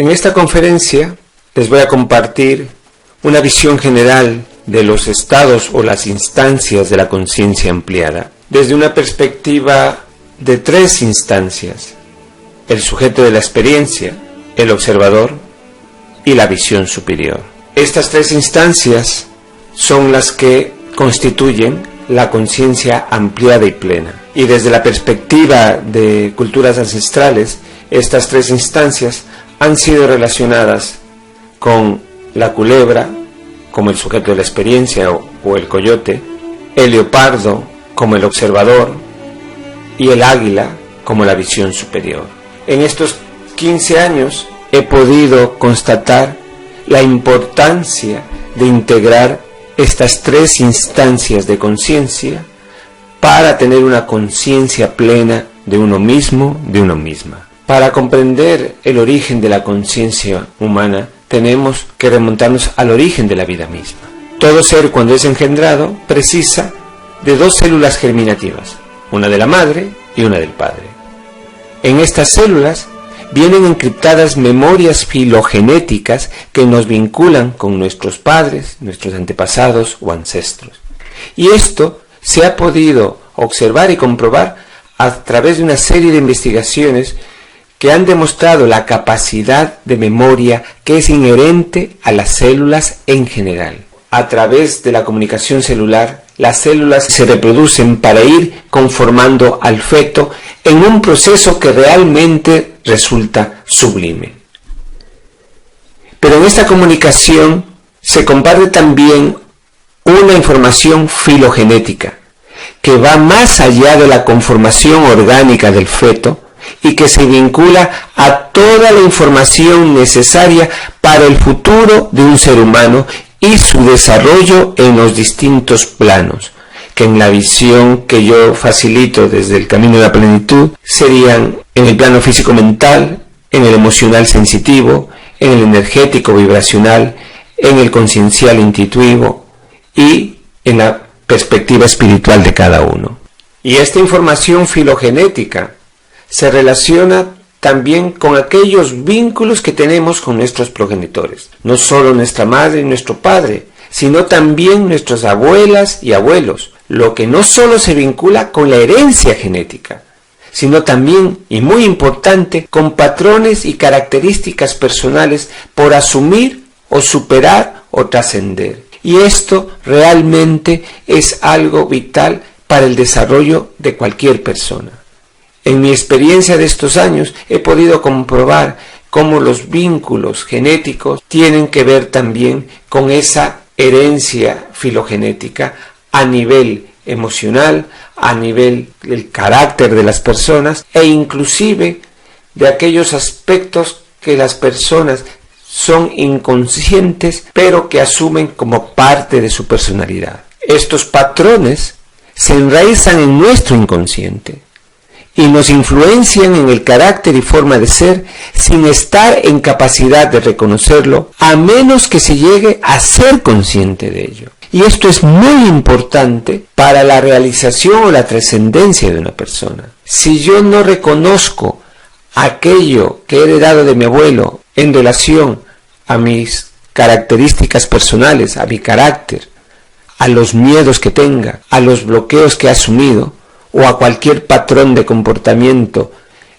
En esta conferencia les voy a compartir una visión general de los estados o las instancias de la conciencia ampliada, desde una perspectiva de 3 instancias: el sujeto de la experiencia, el observador y la visión superior. Estas 3 instancias son las que constituyen la conciencia ampliada y plena. Y desde la perspectiva de culturas ancestrales, estas 3 instancias han sido relacionadas con la culebra como el sujeto de la experiencia o el coyote, el leopardo como el observador y el águila como la visión superior. En estos 15 años he podido constatar la importancia de integrar estas 3 instancias de conciencia para tener una conciencia plena de uno mismo, de uno misma. Para comprender el origen de la conciencia humana, tenemos que remontarnos al origen de la vida misma. Todo ser, cuando es engendrado, precisa de 2 células germinativas, una de la madre y una del padre. En estas células vienen encriptadas memorias filogenéticas que nos vinculan con nuestros padres, nuestros antepasados o ancestros. Y esto se ha podido observar y comprobar a través de una serie de investigaciones que han demostrado la capacidad de memoria que es inherente a las células en general. A través de la comunicación celular, las células se reproducen para ir conformando al feto en un proceso que realmente resulta sublime. Pero en esta comunicación se comparte también una información filogenética que va más allá de la conformación orgánica del feto y que se vincula a toda la información necesaria para el futuro de un ser humano y su desarrollo en los distintos planos, que en la visión que yo facilito desde el camino de la plenitud serían en el plano físico-mental, en el emocional sensitivo, en el energético vibracional, en el conciencial intuitivo y en la perspectiva espiritual de cada uno. Y esta información filogenética se relaciona también con aquellos vínculos que tenemos con nuestros progenitores. No solo nuestra madre y nuestro padre, sino también nuestras abuelas y abuelos, lo que no solo se vincula con la herencia genética, sino también, y muy importante, con patrones y características personales por asumir o superar o trascender. Y esto realmente es algo vital para el desarrollo de cualquier persona. En mi experiencia de estos años he podido comprobar cómo los vínculos genéticos tienen que ver también con esa herencia filogenética a nivel emocional, a nivel del carácter de las personas e inclusive de aquellos aspectos que las personas son inconscientes pero que asumen como parte de su personalidad. Estos patrones se enraizan en nuestro inconsciente y nos influencian en el carácter y forma de ser sin estar en capacidad de reconocerlo, a menos que se llegue a ser consciente de ello. Y esto es muy importante para la realización o la trascendencia de una persona. Si yo no reconozco aquello que he heredado de mi abuelo en relación a mis características personales, a mi carácter, a los miedos que tenga, a los bloqueos que he asumido, o a cualquier patrón de comportamiento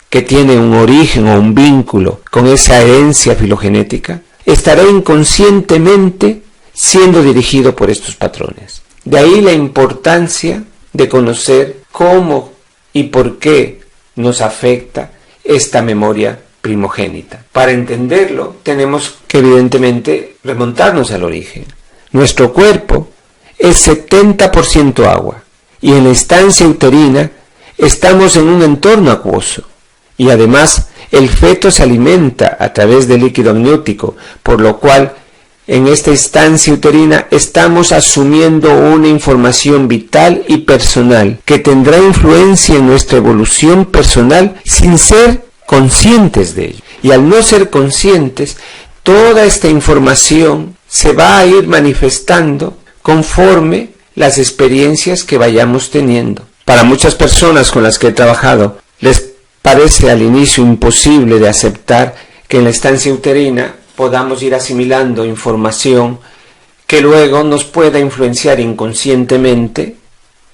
que tiene un origen o un vínculo con esa herencia filogenética, estaré inconscientemente siendo dirigido por estos patrones. De ahí la importancia de conocer cómo y por qué nos afecta esta memoria primogénita. Para entenderlo, tenemos que evidentemente remontarnos al origen. Nuestro cuerpo es 70% agua. Y en la estancia uterina estamos en un entorno acuoso. Y además el feto se alimenta a través del líquido amniótico, por lo cual en esta estancia uterina estamos asumiendo una información vital y personal que tendrá influencia en nuestra evolución personal sin ser conscientes de ello. Y al no ser conscientes, toda esta información se va a ir manifestando conforme las experiencias que vayamos teniendo. Para muchas personas con las que he trabajado, les parece al inicio imposible de aceptar que en la estancia uterina podamos ir asimilando información que luego nos pueda influenciar inconscientemente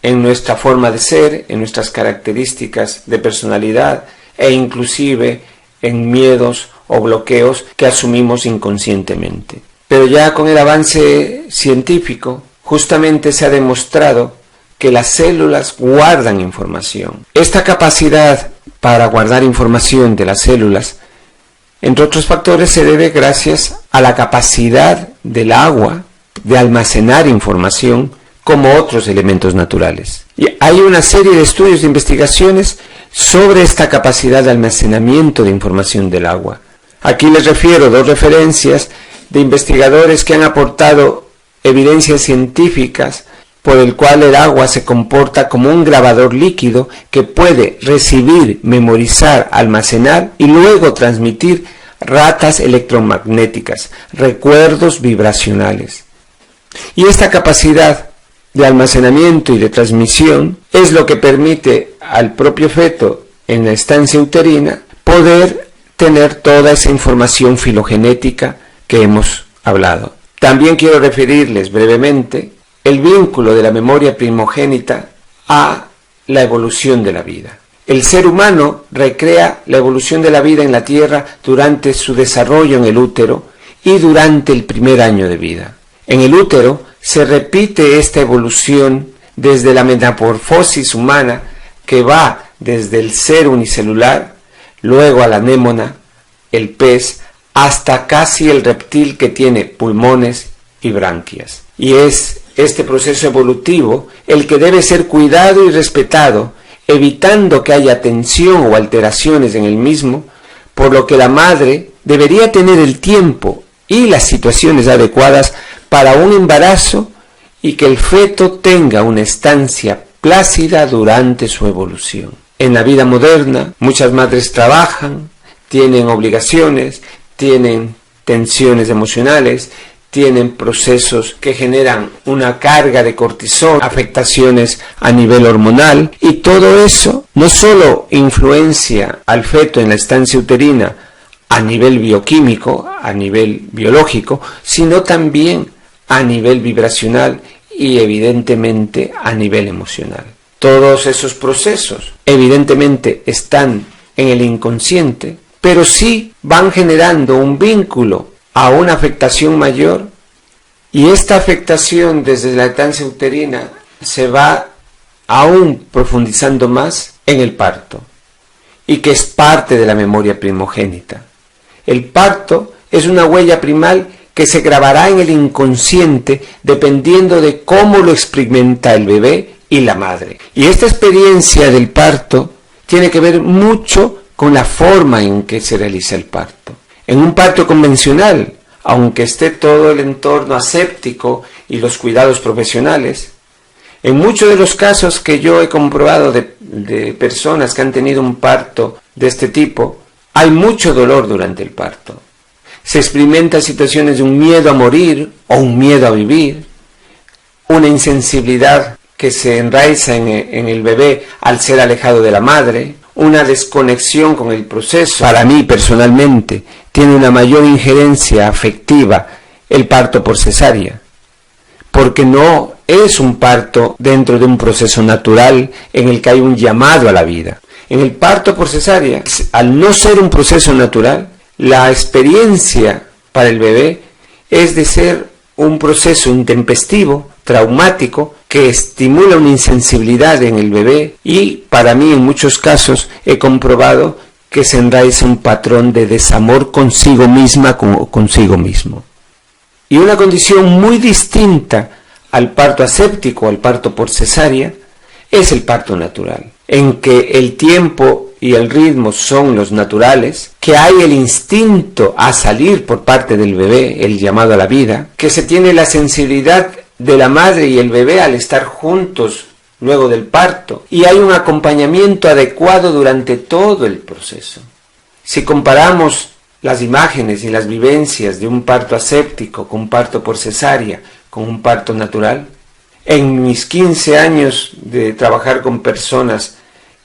en nuestra forma de ser, en nuestras características de personalidad e inclusive en miedos o bloqueos que asumimos inconscientemente. Pero ya con el avance científico, justamente se ha demostrado que las células guardan información. Esta capacidad para guardar información de las células, entre otros factores, se debe gracias a la capacidad del agua de almacenar información como otros elementos naturales. Y hay una serie de estudios de investigaciones sobre esta capacidad de almacenamiento de información del agua. Aquí les refiero dos referencias de investigadores que han aportado evidencias científicas por el cual el agua se comporta como un grabador líquido que puede recibir, memorizar, almacenar y luego transmitir ratas electromagnéticas, recuerdos vibracionales. Y esta capacidad de almacenamiento y de transmisión es lo que permite al propio feto en la estancia uterina poder tener toda esa información filogenética que hemos hablado. También quiero referirles brevemente el vínculo de la memoria primogénita a la evolución de la vida. El ser humano recrea la evolución de la vida en la Tierra durante su desarrollo en el útero y durante el primer año de vida. En el útero se repite esta evolución desde la metamorfosis humana que va desde el ser unicelular, luego a la anémona, el pez, hasta casi el reptil que tiene pulmones y branquias. Y es este proceso evolutivo el que debe ser cuidado y respetado, evitando que haya tensión o alteraciones en el mismo, por lo que la madre debería tener el tiempo y las situaciones adecuadas para un embarazo y que el feto tenga una estancia plácida durante su evolución. En la vida moderna, muchas madres trabajan, tienen obligaciones, tienen tensiones emocionales, tienen procesos que generan una carga de cortisol, afectaciones a nivel hormonal, y todo eso no solo influencia al feto en la estancia uterina a nivel bioquímico, a nivel biológico, sino también a nivel vibracional y evidentemente a nivel emocional. Todos esos procesos evidentemente están en el inconsciente, pero sí van generando un vínculo a una afectación mayor, y esta afectación desde la estancia uterina se va aún profundizando más en el parto, y que es parte de la memoria primogénita. El parto es una huella primal que se grabará en el inconsciente dependiendo de cómo lo experimenta el bebé y la madre. Y esta experiencia del parto tiene que ver mucho con la forma en que se realiza el parto. En un parto convencional, aunque esté todo el entorno aséptico y los cuidados profesionales, en muchos de los casos que yo he comprobado de personas que han tenido un parto de este tipo, hay mucho dolor durante el parto. Se experimentan situaciones de un miedo a morir o un miedo a vivir, una insensibilidad que se enraiza en el bebé al ser alejado de la madre, una desconexión con el proceso. Para mí personalmente tiene una mayor injerencia afectiva el parto por cesárea, porque no es un parto dentro de un proceso natural en el que hay un llamado a la vida. En el parto por cesárea, al no ser un proceso natural, la experiencia para el bebé es de ser un proceso intempestivo, traumático, que estimula una insensibilidad en el bebé, y para mí en muchos casos he comprobado que se enraiza un patrón de desamor consigo misma o consigo mismo. Y una condición muy distinta al parto aséptico, al parto por cesárea, es el parto natural, en que el tiempo y el ritmo son los naturales, que hay el instinto a salir por parte del bebé, el llamado a la vida, que se tiene la sensibilidad de la madre y el bebé al estar juntos luego del parto, y hay un acompañamiento adecuado durante todo el proceso. Si comparamos las imágenes y las vivencias de un parto aséptico con un parto por cesárea, con un parto natural, en mis 15 años de trabajar con personas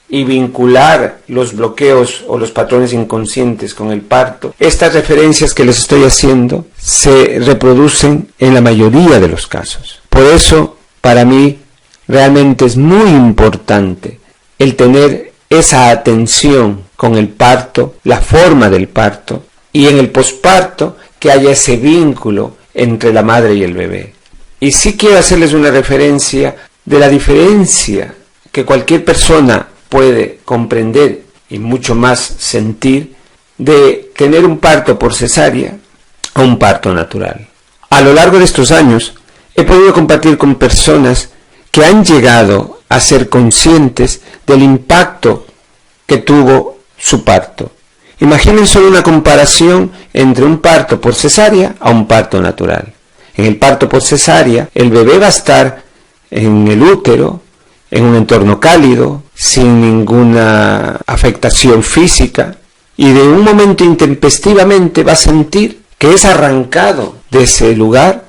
y vincular los bloqueos o los patrones inconscientes con el parto, estas referencias que les estoy haciendo se reproducen en la mayoría de los casos. Por eso, para mí, realmente es muy importante el tener esa atención con el parto, la forma del parto, y en el posparto que haya ese vínculo entre la madre y el bebé. Y sí quiero hacerles una referencia de la diferencia que cualquier persona puede comprender y mucho más sentir de tener un parto por cesárea a un parto natural. A lo largo de estos años he podido compartir con personas que han llegado a ser conscientes del impacto que tuvo su parto. Imaginen solo una comparación entre un parto por cesárea a un parto natural. En el parto por cesárea, el bebé va a estar en el útero, en un entorno cálido, sin ninguna afectación física, y de un momento intempestivamente va a sentir que es arrancado de ese lugar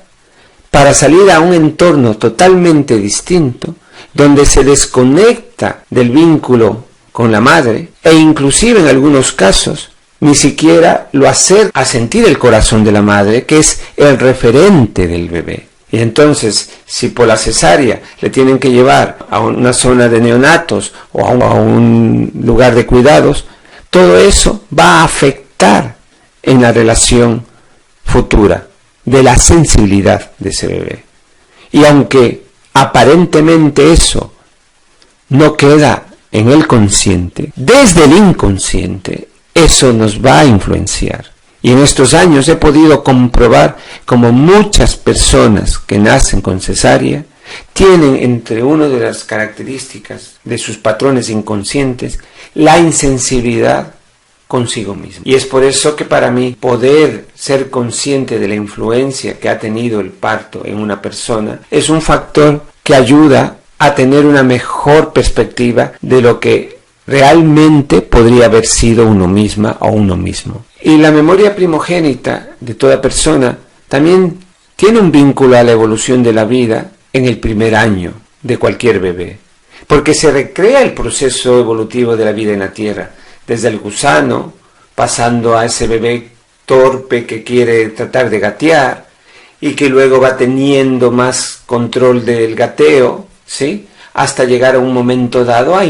para salir a un entorno totalmente distinto, donde se desconecta del vínculo con la madre, e inclusive en algunos casos ni siquiera lo acerca a sentir el corazón de la madre, que es el referente del bebé. Y entonces, si por la cesárea le tienen que llevar a una zona de neonatos o a un lugar de cuidados, todo eso va a afectar en la relación futura de la sensibilidad de ese bebé. Y aunque aparentemente eso no queda en el consciente, desde el inconsciente eso nos va a influenciar. Y en estos años he podido comprobar como muchas personas que nacen con cesárea tienen entre una de las características de sus patrones inconscientes la insensibilidad consigo mismo. Y es por eso que para mí poder ser consciente de la influencia que ha tenido el parto en una persona es un factor que ayuda a tener una mejor perspectiva de lo que realmente podría haber sido uno misma o uno mismo. Y la memoria primogénita de toda persona también tiene un vínculo a la evolución de la vida en el primer año de cualquier bebé, porque se recrea el proceso evolutivo de la vida en la tierra, desde el gusano, pasando a ese bebé torpe que quiere tratar de gatear y que luego va teniendo más control del gateo, ¿sí?, hasta llegar a un momento dado a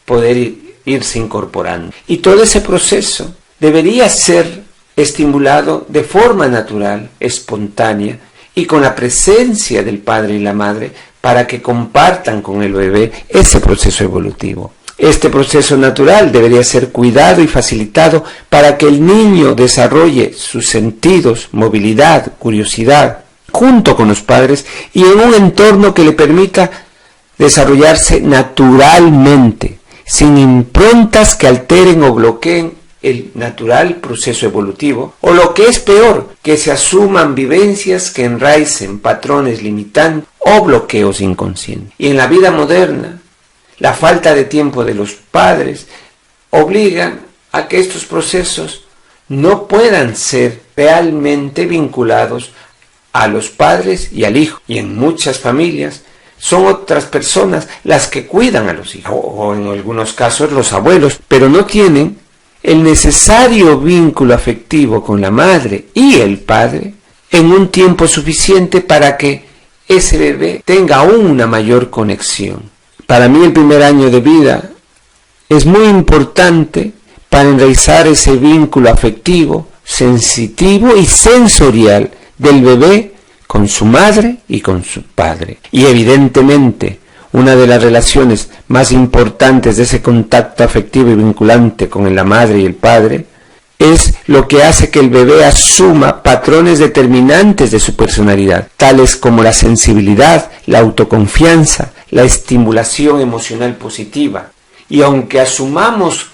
poder irse incorporando. Y todo ese proceso debería ser estimulado de forma natural, espontánea y con la presencia del padre y la madre para que compartan con el bebé ese proceso evolutivo. Este proceso natural debería ser cuidado y facilitado para que el niño desarrolle sus sentidos, movilidad, curiosidad, junto con los padres y en un entorno que le permita desarrollarse naturalmente, sin improntas que alteren o bloqueen el natural proceso evolutivo, o lo que es peor, que se asuman vivencias que enraicen patrones limitantes o bloqueos inconscientes. Y en la vida moderna, la falta de tiempo de los padres obliga a que estos procesos no puedan ser realmente vinculados a los padres y al hijo. Y en muchas familias son otras personas las que cuidan a los hijos, o en algunos casos los abuelos, pero no tienen el necesario vínculo afectivo con la madre y el padre en un tiempo suficiente para que ese bebé tenga aún una mayor conexión. Para mí el primer año de vida es muy importante para enraizar ese vínculo afectivo, sensitivo y sensorial del bebé con su madre y con su padre. Y evidentemente, una de las relaciones más importantes de ese contacto afectivo y vinculante con la madre y el padre es lo que hace que el bebé asuma patrones determinantes de su personalidad, tales como la sensibilidad, la autoconfianza, la estimulación emocional positiva. Y aunque asumamos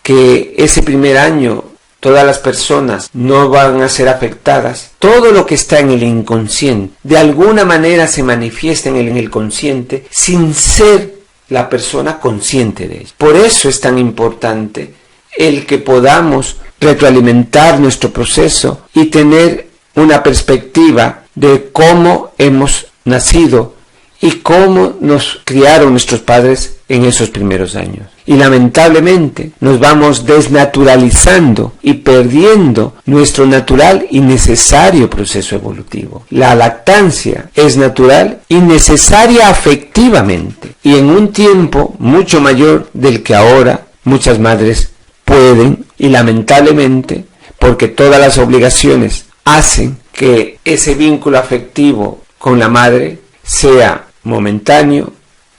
que ese primer año todas las personas no van a ser afectadas, todo lo que está en el inconsciente de alguna manera se manifiesta en el consciente sin ser la persona consciente de ello. Por eso es tan importante el que podamos retroalimentar nuestro proceso y tener una perspectiva de cómo hemos nacido y cómo nos criaron nuestros padres en esos primeros años. Y lamentablemente nos vamos desnaturalizando y perdiendo nuestro natural y necesario proceso evolutivo. La lactancia es natural y necesaria afectivamente, y en un tiempo mucho mayor del que ahora muchas madres pueden, y lamentablemente, porque todas las obligaciones hacen que ese vínculo afectivo con la madre sea momentáneo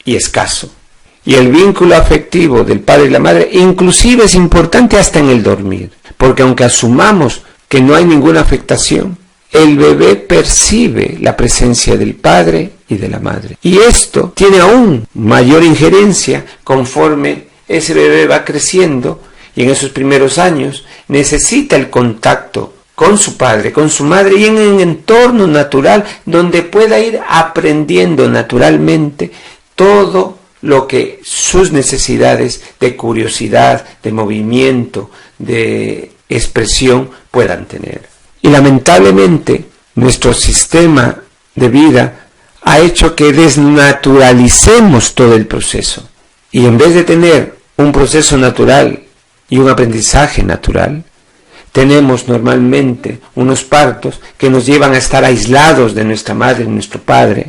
y escaso. Y el vínculo afectivo del padre y la madre inclusive es importante hasta en el dormir, porque aunque asumamos que no hay ninguna afectación, el bebé percibe la presencia del padre y de la madre. Y esto tiene aún mayor injerencia conforme ese bebé va creciendo, y en esos primeros años necesita el contacto con su padre, con su madre, y en un entorno natural donde pueda ir aprendiendo naturalmente todo lo que sus necesidades de curiosidad, de movimiento, de expresión puedan tener. Y lamentablemente nuestro sistema de vida ha hecho que desnaturalicemos todo el proceso. Y en vez de tener un proceso natural y un aprendizaje natural, tenemos normalmente unos partos que nos llevan a estar aislados de nuestra madre y nuestro padre,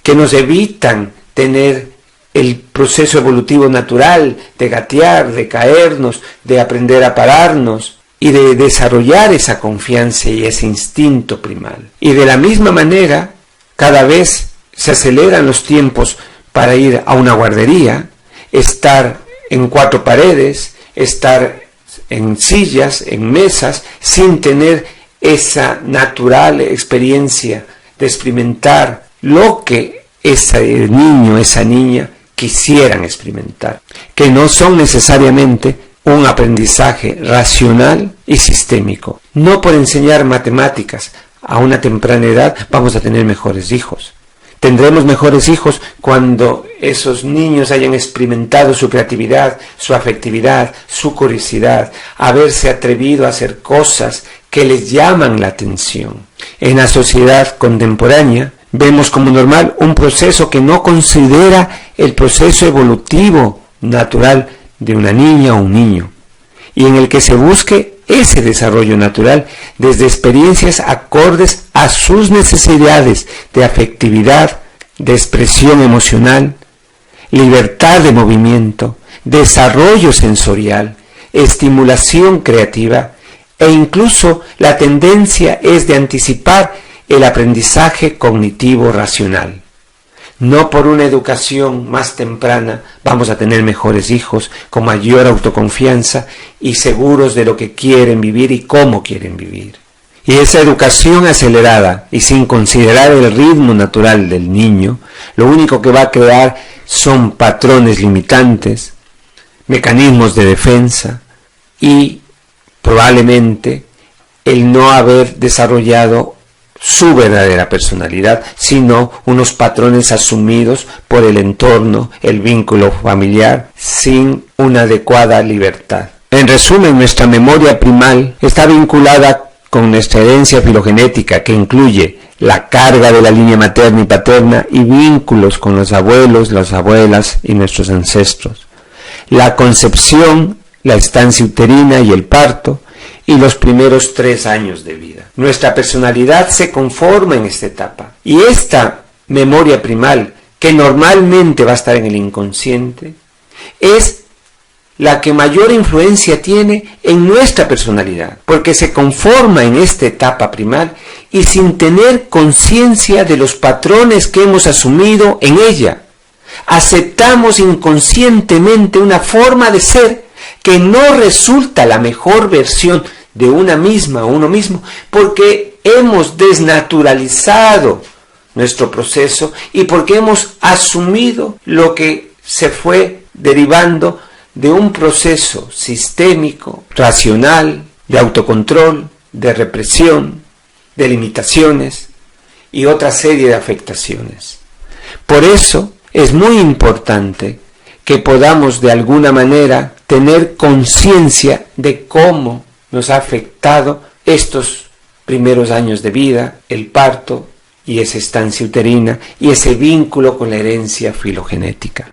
que nos evitan tener el proceso evolutivo natural de gatear, de caernos, de aprender a pararnos y de desarrollar esa confianza y ese instinto primal. Y de la misma manera, cada vez se aceleran los tiempos para ir a una guardería, estar en 4 paredes, estar en sillas, en mesas, sin tener esa natural experiencia de experimentar lo que ese niño, esa niña quisieran experimentar, que no son necesariamente un aprendizaje racional y sistémico. No por enseñar matemáticas a una temprana edad vamos a tener mejores hijos. Tendremos mejores hijos cuando esos niños hayan experimentado su creatividad, su afectividad, su curiosidad, haberse atrevido a hacer cosas que les llaman la atención. En la sociedad contemporánea vemos como normal un proceso que no considera el proceso evolutivo natural de una niña o un niño, y en el que se busque ese desarrollo natural desde experiencias acordes a sus necesidades de afectividad, de expresión emocional, libertad de movimiento, desarrollo sensorial, estimulación creativa, e incluso la tendencia es de anticipar el aprendizaje cognitivo racional. No por una educación más temprana vamos a tener mejores hijos con mayor autoconfianza y seguros de lo que quieren vivir y cómo quieren vivir. Y esa educación acelerada y sin considerar el ritmo natural del niño, lo único que va a crear son patrones limitantes, mecanismos de defensa y probablemente el no haber desarrollado su verdadera personalidad, sino unos patrones asumidos por el entorno, el vínculo familiar, sin una adecuada libertad. En resumen, nuestra memoria primal está vinculada con nuestra herencia filogenética, que incluye la carga de la línea materna y paterna y vínculos con los abuelos, las abuelas y nuestros ancestros. La concepción, la estancia uterina y el parto, y los primeros 3 años de vida. Nuestra personalidad se conforma en esta etapa. Y esta memoria primal, que normalmente va a estar en el inconsciente, es la que mayor influencia tiene en nuestra personalidad, porque se conforma en esta etapa primal y sin tener conciencia de los patrones que hemos asumido en ella. Aceptamos inconscientemente una forma de ser que no resulta la mejor versión de una misma o uno mismo, porque hemos desnaturalizado nuestro proceso y porque hemos asumido lo que se fue derivando de un proceso sistémico, racional, de autocontrol, de represión, de limitaciones y otra serie de afectaciones. Por eso es muy importante que podamos de alguna manera tener conciencia de cómo nos ha afectado estos primeros años de vida, el parto y esa estancia uterina y ese vínculo con la herencia filogenética.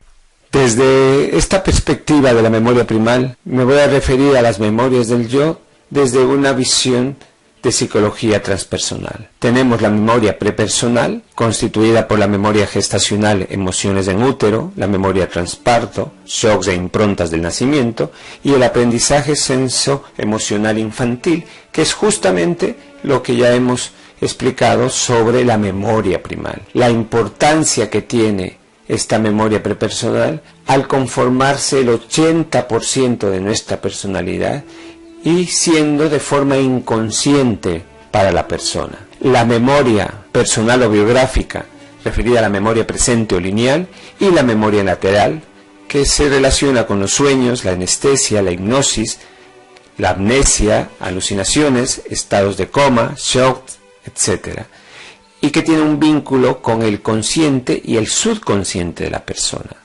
Desde esta perspectiva de la memoria primal, me voy a referir a las memorias del yo desde una visión de psicología transpersonal. Tenemos la memoria prepersonal, constituida por la memoria gestacional, emociones en útero, la memoria transparto, shocks e improntas del nacimiento, y el aprendizaje senso-emocional infantil, que es justamente lo que ya hemos explicado sobre la memoria primal. La importancia que tiene esta memoria prepersonal al conformarse el 80% de nuestra personalidad y siendo de forma inconsciente para la persona. La memoria personal o biográfica, referida a la memoria presente o lineal, y la memoria lateral, que se relaciona con los sueños, la anestesia, la hipnosis, la amnesia, alucinaciones, estados de coma, shock, etc. Y que tiene un vínculo con el consciente y el subconsciente de la persona.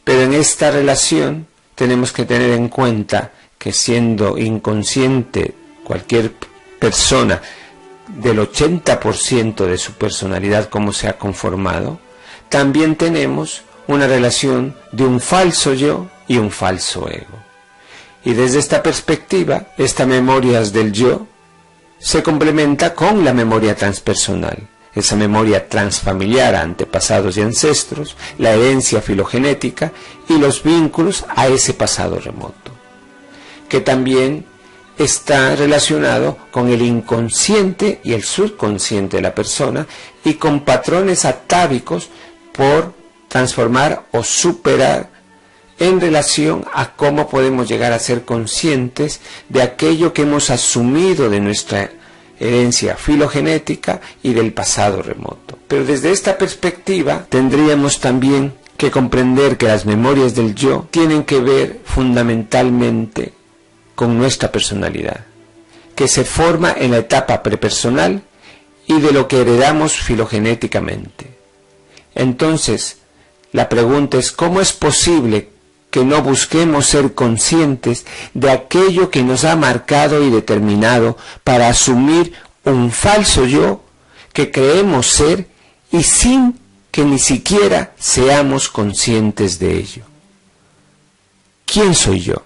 Pero en esta relación tenemos que tener en cuenta que siendo inconsciente cualquier persona del 80% de su personalidad como se ha conformado, también tenemos una relación de un falso yo y un falso ego. Y desde esta perspectiva, esta memoria del yo se complementa con la memoria transpersonal, esa memoria transfamiliar a antepasados y ancestros, la herencia filogenética y los vínculos a ese pasado remoto, que también está relacionado con el inconsciente y el subconsciente de la persona y con patrones atávicos por transformar o superar en relación a cómo podemos llegar a ser conscientes de aquello que hemos asumido de nuestra herencia filogenética y del pasado remoto. Pero desde esta perspectiva tendríamos también que comprender que las memorias del yo tienen que ver fundamentalmente con nuestra personalidad, que se forma en la etapa prepersonal y de lo que heredamos filogenéticamente. Entonces, la pregunta es, ¿cómo es posible que no busquemos ser conscientes de aquello que nos ha marcado y determinado para asumir un falso yo que creemos ser y sin que ni siquiera seamos conscientes de ello? ¿Quién soy yo?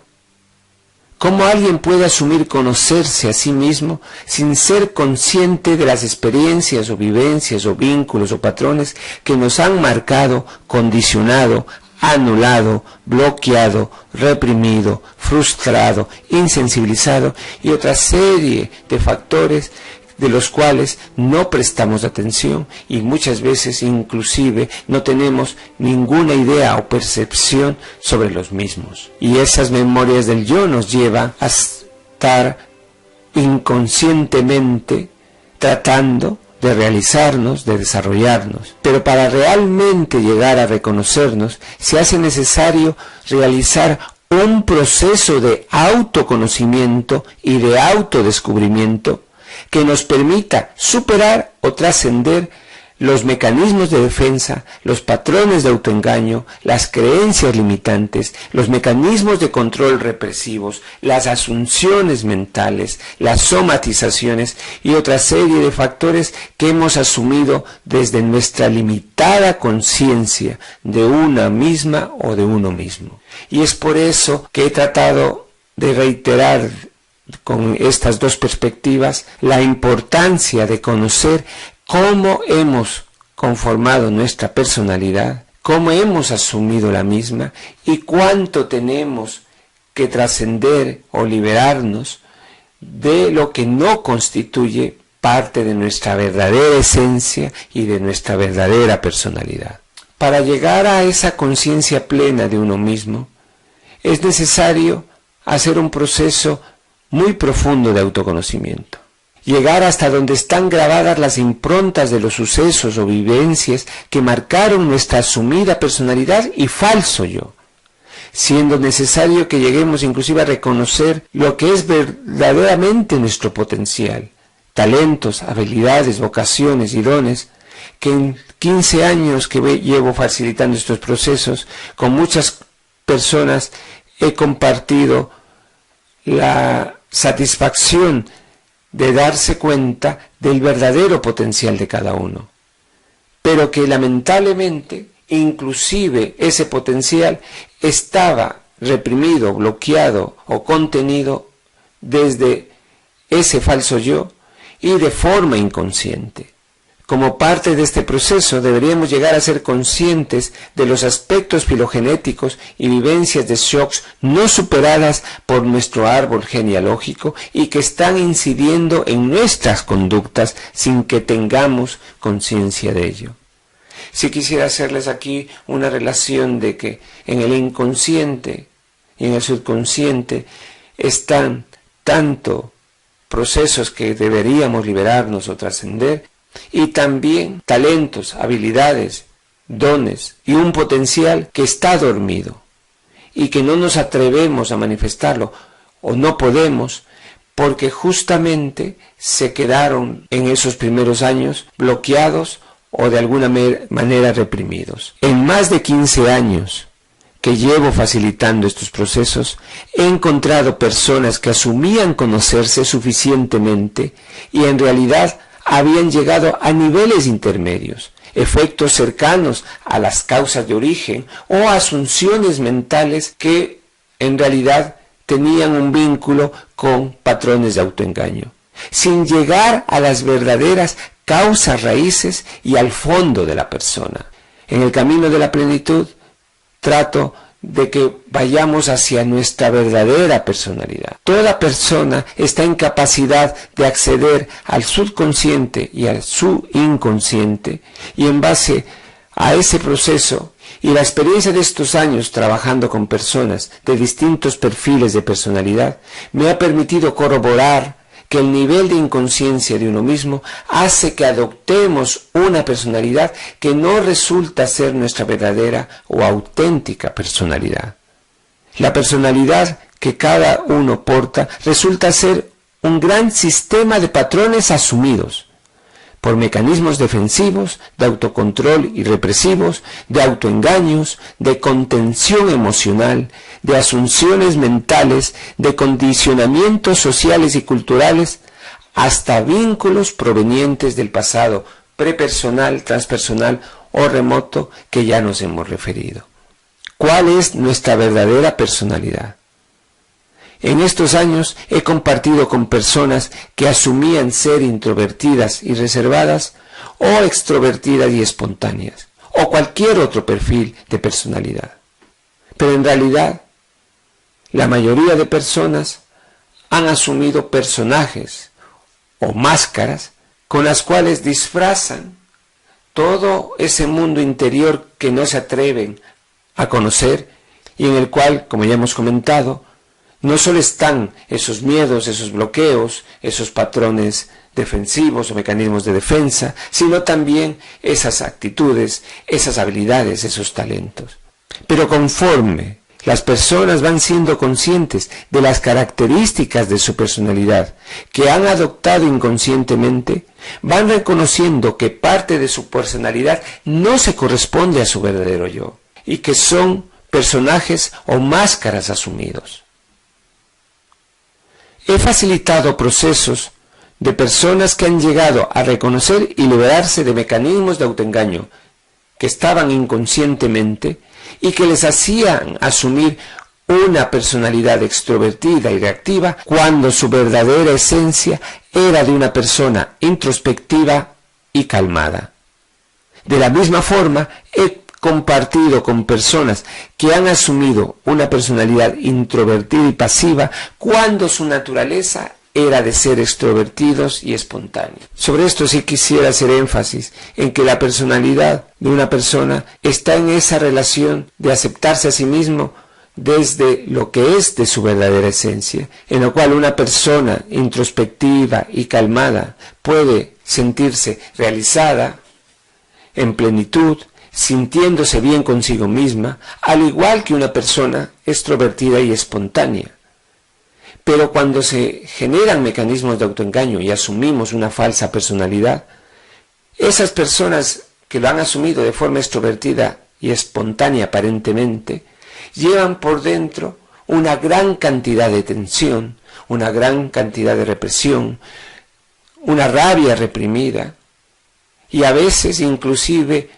¿Cómo alguien puede asumir conocerse a sí mismo sin ser consciente de las experiencias o vivencias o vínculos o patrones que nos han marcado, condicionado, anulado, bloqueado, reprimido, frustrado, insensibilizado y otra serie de factores de los cuales no prestamos atención y muchas veces inclusive no tenemos ninguna idea o percepción sobre los mismos? Y esas memorias del yo nos llevan a estar inconscientemente tratando de realizarnos, de desarrollarnos. Pero para realmente llegar a reconocernos, se hace necesario realizar un proceso de autoconocimiento y de autodescubrimiento que nos permita superar o trascender los mecanismos de defensa, los patrones de autoengaño, las creencias limitantes, los mecanismos de control represivos, las asunciones mentales, las somatizaciones y otra serie de factores que hemos asumido desde nuestra limitada conciencia de una misma o de uno mismo. Y es por eso que he tratado de reiterar con estas dos perspectivas la importancia de conocer cómo hemos conformado nuestra personalidad, cómo hemos asumido la misma y cuánto tenemos que trascender o liberarnos de lo que no constituye parte de nuestra verdadera esencia y de nuestra verdadera personalidad. Para llegar a esa conciencia plena de uno mismo, es necesario hacer un proceso muy profundo de autoconocimiento. Llegar hasta donde están grabadas las improntas de los sucesos o vivencias que marcaron nuestra asumida personalidad y falso yo, siendo necesario que lleguemos inclusive a reconocer lo que es verdaderamente nuestro potencial, talentos, habilidades, vocaciones y dones, que en 15 años que llevo facilitando estos procesos, con muchas personas he compartido la satisfacción de darse cuenta del verdadero potencial de cada uno, pero que lamentablemente inclusive ese potencial estaba reprimido, bloqueado o contenido desde ese falso yo y de forma inconsciente. Como parte de este proceso deberíamos llegar a ser conscientes de los aspectos filogenéticos y vivencias de shocks no superadas por nuestro árbol genealógico y que están incidiendo en nuestras conductas sin que tengamos conciencia de ello. Si quisiera hacerles aquí una relación de que en el inconsciente y en el subconsciente están tanto procesos que deberíamos liberarnos o trascender, y también talentos, habilidades, dones y un potencial que está dormido y que no nos atrevemos a manifestarlo o no podemos porque justamente se quedaron en esos primeros años bloqueados o de alguna manera reprimidos. En más de 15 años que llevo facilitando estos procesos, he encontrado personas que asumían conocerse suficientemente y en realidad habían llegado a niveles intermedios, efectos cercanos a las causas de origen o asunciones mentales que en realidad tenían un vínculo con patrones de autoengaño, sin llegar a las verdaderas causas raíces y al fondo de la persona. En el camino de la plenitud trato de que vayamos hacia nuestra verdadera personalidad. Toda persona está en capacidad de acceder al subconsciente y al su inconsciente, y en base a ese proceso y la experiencia de estos años trabajando con personas de distintos perfiles de personalidad, me ha permitido corroborar que el nivel de inconsciencia de uno mismo hace que adoptemos una personalidad que no resulta ser nuestra verdadera o auténtica personalidad. La personalidad que cada uno porta resulta ser un gran sistema de patrones asumidos por mecanismos defensivos, de autocontrol y represivos, de autoengaños, de contención emocional, de asunciones mentales, de condicionamientos sociales y culturales, hasta vínculos provenientes del pasado prepersonal, transpersonal o remoto que ya nos hemos referido. ¿Cuál es nuestra verdadera personalidad? En estos años he compartido con personas que asumían ser introvertidas y reservadas o extrovertidas y espontáneas, o cualquier otro perfil de personalidad. Pero en realidad, la mayoría de personas han asumido personajes o máscaras con las cuales disfrazan todo ese mundo interior que no se atreven a conocer y en el cual, como ya hemos comentado, no solo están esos miedos, esos bloqueos, esos patrones defensivos o mecanismos de defensa, sino también esas actitudes, esas habilidades, esos talentos. Pero conforme las personas van siendo conscientes de las características de su personalidad que han adoptado inconscientemente, van reconociendo que parte de su personalidad no se corresponde a su verdadero yo y que son personajes o máscaras asumidos. He facilitado procesos de personas que han llegado a reconocer y liberarse de mecanismos de autoengaño que estaban inconscientemente y que les hacían asumir una personalidad extrovertida y reactiva cuando su verdadera esencia era de una persona introspectiva y calmada. De la misma forma, he compartido con personas que han asumido una personalidad introvertida y pasiva cuando su naturaleza era de ser extrovertidos y espontáneos. Sobre esto sí quisiera hacer énfasis en que la personalidad de una persona está en esa relación de aceptarse a sí mismo desde lo que es de su verdadera esencia, en lo cual una persona introspectiva y calmada puede sentirse realizada en plenitud, sintiéndose bien consigo misma, al igual que una persona extrovertida y espontánea. Pero cuando se generan mecanismos de autoengaño y asumimos una falsa personalidad, esas personas que lo han asumido de forma extrovertida y espontánea aparentemente, llevan por dentro una gran cantidad de tensión, una gran cantidad de represión, una rabia reprimida y a veces inclusive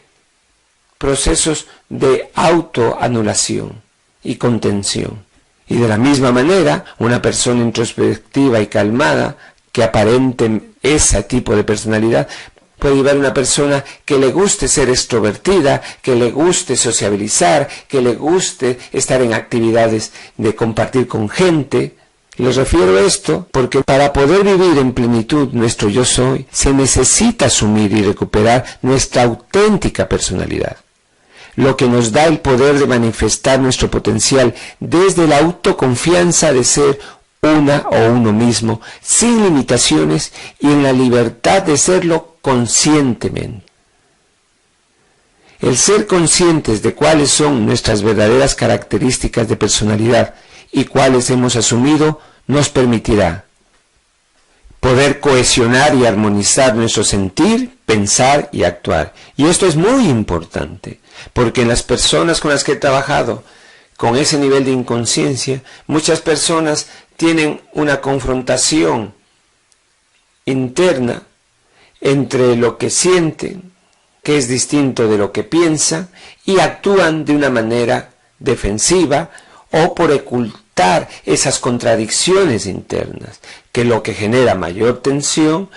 procesos de autoanulación y contención. Y de la misma manera, una persona introspectiva y calmada que aparente ese tipo de personalidad puede llevar a una persona que le guste ser extrovertida, que le guste sociabilizar, que le guste estar en actividades de compartir con gente. Les refiero a esto porque para poder vivir en plenitud nuestro yo soy, se necesita asumir y recuperar nuestra auténtica personalidad, lo que nos da el poder de manifestar nuestro potencial desde la autoconfianza de ser una o uno mismo, sin limitaciones y en la libertad de serlo conscientemente. El ser conscientes de cuáles son nuestras verdaderas características de personalidad y cuáles hemos asumido nos permitirá poder cohesionar y armonizar nuestro sentir, pensar y actuar. Y esto es muy importante, porque en las personas con las que he trabajado con ese nivel de inconsciencia, muchas personas tienen una confrontación interna entre lo que sienten, que es distinto de lo que piensan, y actúan de una manera defensiva o por ocultar esas contradicciones internas, que es lo que genera mayor tensión,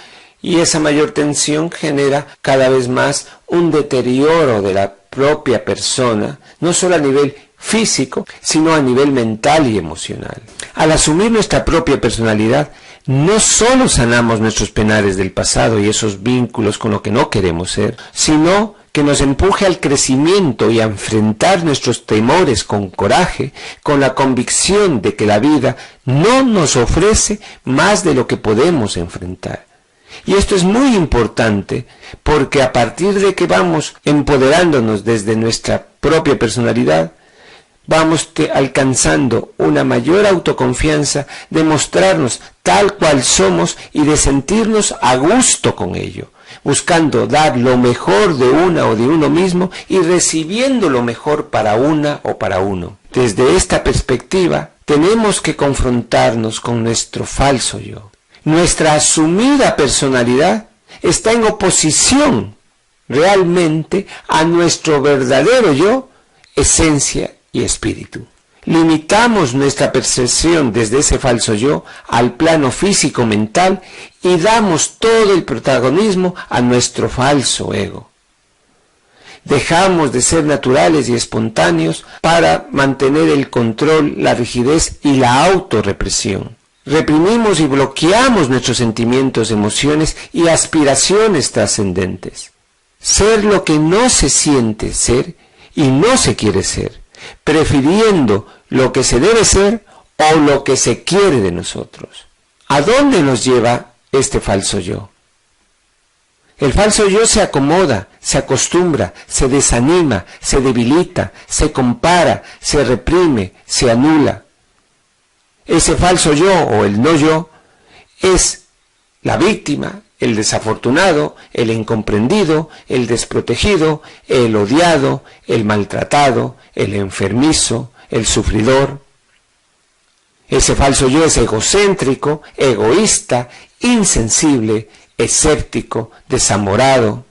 y esa mayor tensión genera cada vez más un deterioro de la propia persona, no solo a nivel físico, sino a nivel mental y emocional. Al asumir nuestra propia personalidad, no solo sanamos nuestros penares del pasado y esos vínculos con lo que no queremos ser, sino que nos empuje al crecimiento y a enfrentar nuestros temores con coraje, con la convicción de que la vida no nos ofrece más de lo que podemos enfrentar. Y esto es muy importante porque a partir de que vamos empoderándonos desde nuestra propia personalidad, vamos alcanzando una mayor autoconfianza de mostrarnos tal cual somos y de sentirnos a gusto con ello, buscando dar lo mejor de una o de uno mismo y recibiendo lo mejor para una o para uno. Desde esta perspectiva, tenemos que confrontarnos con nuestro falso yo. Nuestra asumida personalidad está en oposición realmente a nuestro verdadero yo, esencia y espíritu. Limitamos nuestra percepción desde ese falso yo al plano físico-mental y damos todo el protagonismo a nuestro falso ego. Dejamos de ser naturales y espontáneos para mantener el control, la rigidez y la autorrepresión. Reprimimos y bloqueamos nuestros sentimientos, emociones y aspiraciones trascendentes. Ser lo que no se siente ser y no se quiere ser, prefiriendo lo que se debe ser o lo que se quiere de nosotros. ¿A dónde nos lleva este falso yo? El falso yo se acomoda, se acostumbra, se desanima, se debilita, se compara, se reprime, se anula. Ese falso yo o el no yo es la víctima, el desafortunado, el incomprendido, el desprotegido, el odiado, el maltratado, el enfermizo, el sufridor. Ese falso yo es egocéntrico, egoísta, insensible, escéptico, desamorado.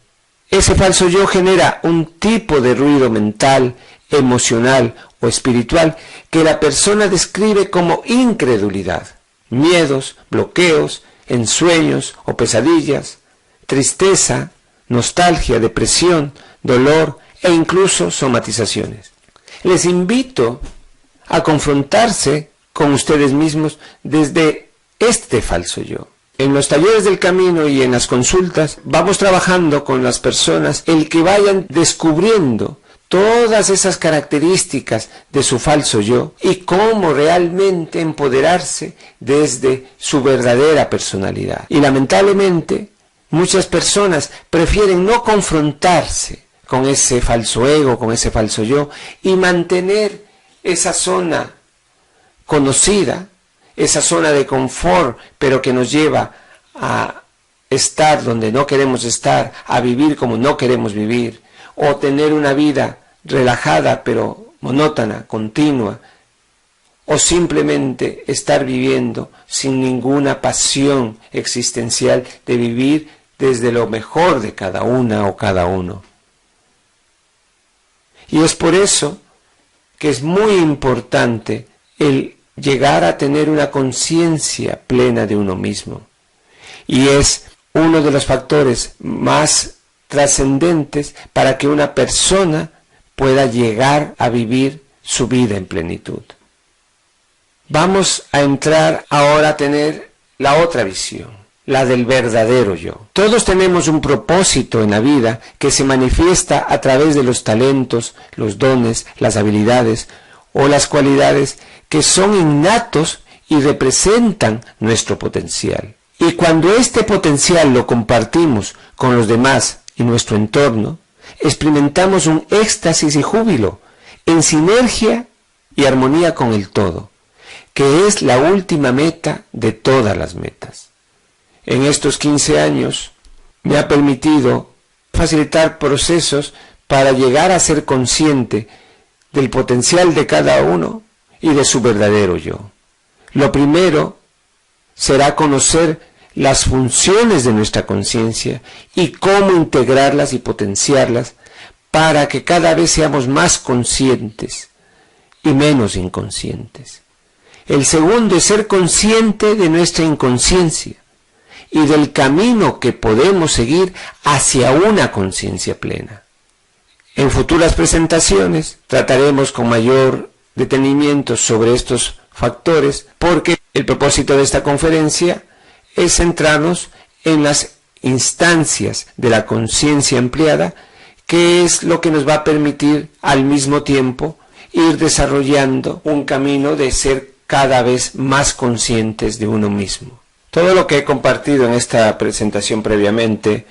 Ese falso yo genera un tipo de ruido mental, emocional o espiritual que la persona describe como incredulidad, miedos, bloqueos, ensueños o pesadillas, tristeza, nostalgia, depresión, dolor e incluso somatizaciones. Les invito a confrontarse con ustedes mismos desde este falso yo. En los talleres del camino y en las consultas vamos trabajando con las personas el que vayan descubriendo todas esas características de su falso yo y cómo realmente empoderarse desde su verdadera personalidad. Y lamentablemente muchas personas prefieren no confrontarse con ese falso ego, con ese falso yo y mantener esa zona conocida, esa zona de confort, pero que nos lleva a estar donde no queremos estar, a vivir como no queremos vivir, o tener una vida relajada pero monótona, continua, o simplemente estar viviendo sin ninguna pasión existencial de vivir desde lo mejor de cada una o cada uno. Y es por eso que es muy importante el llegar a tener una conciencia plena de uno mismo. Y es uno de los factores más trascendentes para que una persona pueda llegar a vivir su vida en plenitud. Vamos a entrar ahora a tener la otra visión, la del verdadero yo. Todos tenemos un propósito en la vida que se manifiesta a través de los talentos, los dones, las habilidades o las cualidades que son innatos y representan nuestro potencial. Y cuando este potencial lo compartimos con los demás y nuestro entorno, experimentamos un éxtasis y júbilo, en sinergia y armonía con el todo, que es la última meta de todas las metas. En estos 15 años me ha permitido facilitar procesos para llegar a ser consciente del potencial de cada uno y de su verdadero yo. Lo primero será conocer las funciones de nuestra conciencia y cómo integrarlas y potenciarlas para que cada vez seamos más conscientes y menos inconscientes. El segundo es ser consciente de nuestra inconsciencia y del camino que podemos seguir hacia una conciencia plena. En futuras presentaciones trataremos con mayor detenimiento sobre estos factores, porque el propósito de esta conferencia es centrarnos en las instancias de la conciencia ampliada, que es lo que nos va a permitir al mismo tiempo ir desarrollando un camino de ser cada vez más conscientes de uno mismo. Todo lo que he compartido en esta presentación previamente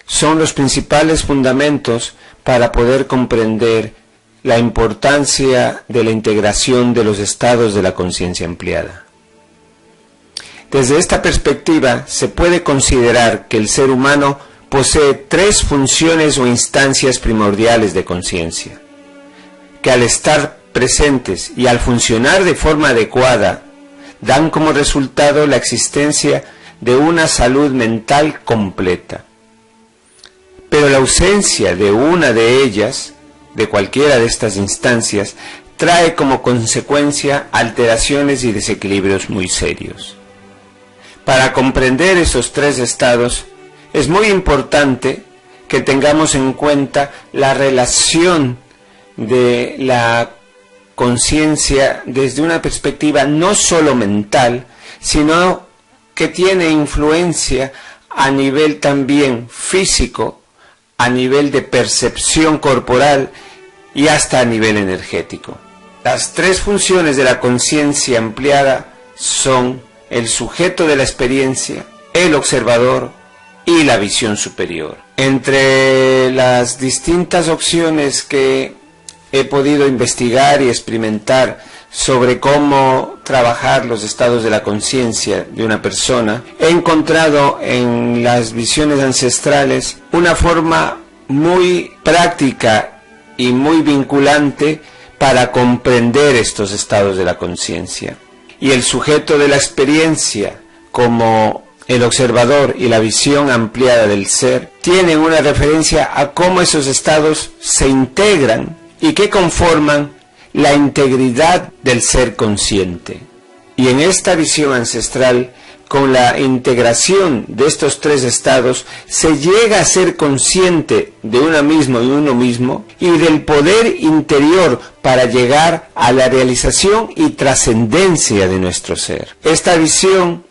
son los principales fundamentos para poder comprender la importancia de la integración de los estados de la conciencia ampliada. Desde esta perspectiva se puede considerar que el ser humano posee 3 funciones o instancias primordiales de conciencia, que al estar presentes y al funcionar de forma adecuada, dan como resultado la existencia de una salud mental completa. Pero la ausencia de una de ellas, de cualquiera de estas instancias, trae como consecuencia alteraciones y desequilibrios muy serios. Para comprender esos 3 estados, es muy importante que tengamos en cuenta la relación de la conciencia desde una perspectiva no solo mental, sino que tiene influencia a nivel también físico, a nivel de percepción corporal y hasta a nivel energético. Las 3 funciones de la conciencia ampliada son el sujeto de la experiencia, el observador y la visión superior. Entre las distintas opciones que he podido investigar y experimentar sobre cómo trabajar los estados de la conciencia de una persona, he encontrado en las visiones ancestrales una forma muy práctica y muy vinculante para comprender estos estados de la conciencia. Y el sujeto de la experiencia, como el observador y la visión ampliada del ser, tienen una referencia a cómo esos estados se integran y que conforman la integridad del ser consciente. Y en esta visión ancestral, con la integración de estos 3 estados, se llega a ser consciente de uno mismo y del poder interior para llegar a la realización y trascendencia de nuestro ser. Esta visión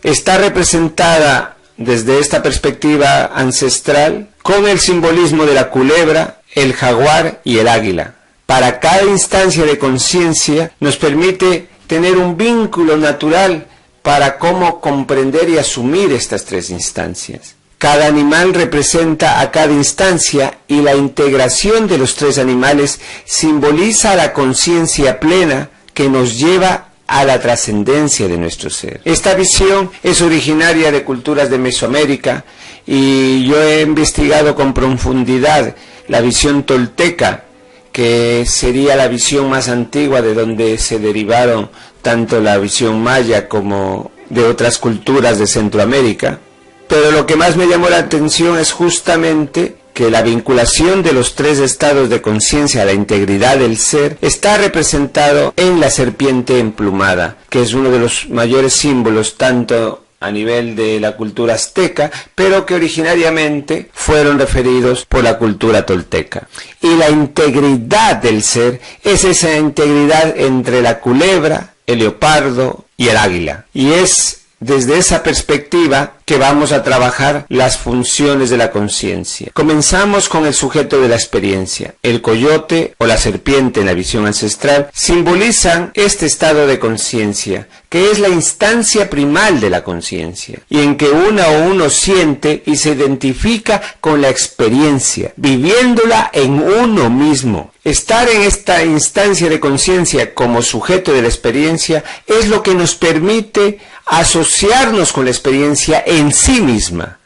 está representada desde esta perspectiva ancestral con el simbolismo de la culebra, el jaguar y el águila. Para cada instancia de conciencia nos permite tener un vínculo natural para cómo comprender y asumir estas 3 instancias. Cada animal representa a cada instancia y la integración de los 3 animales simboliza la conciencia plena que nos lleva a la trascendencia de nuestro ser. Esta visión es originaria de culturas de Mesoamérica y yo he investigado con profundidad la visión tolteca, que sería la visión más antigua de donde se derivaron tanto la visión maya como de otras culturas de Centroamérica. Pero lo que más me llamó la atención es justamente que la vinculación de los tres estados de conciencia a la integridad del ser está representado en la serpiente emplumada, que es uno de los mayores símbolos tanto a nivel de la cultura azteca, pero que originariamente fueron referidos por la cultura tolteca. Y la integridad del ser es esa integridad entre la culebra, el leopardo y el águila. Y es desde esa perspectiva que vamos a trabajar las funciones de la conciencia. Comenzamos con el sujeto de la experiencia. El coyote o la serpiente en la visión ancestral simbolizan este estado de conciencia, que es la instancia primal de la conciencia, y en que una o uno siente y se identifica con la experiencia, viviéndola en uno mismo. Estar en esta instancia de conciencia como sujeto de la experiencia es lo que nos permite asociarnos con la experiencia en sí misma.